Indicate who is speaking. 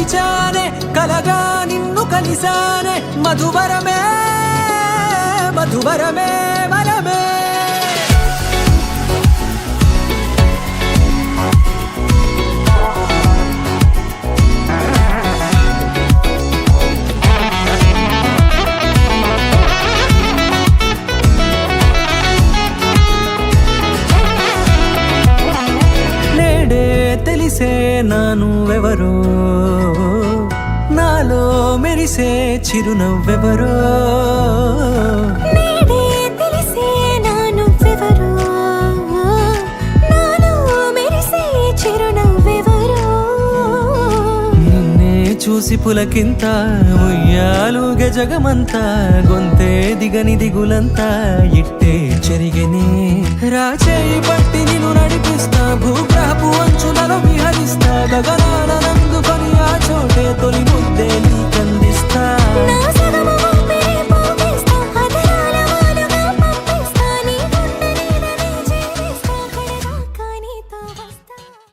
Speaker 1: మరిచానే కలగా నిన్ను కలిసానే మధువరమే మధువరమే వరమే తెలిసే నానువెవరో నాలో మెరిసే చిరునవ్వెవరో
Speaker 2: నేడే తెలిసే నానువెవరో నాలో మెరిసే చిరునవ్వెవరో
Speaker 1: నిన్నే చూసి పులకింత ఉయ్యాలుగే జగమంతా గొంతే దిగని దిగులంతా ఇట్టే చెరిగెనే రాచేయి పట్టి నిన్ను నడిపిస్తా భూగ్రహపు అంచులలో విహరిస్తా గగనాల నందుకొని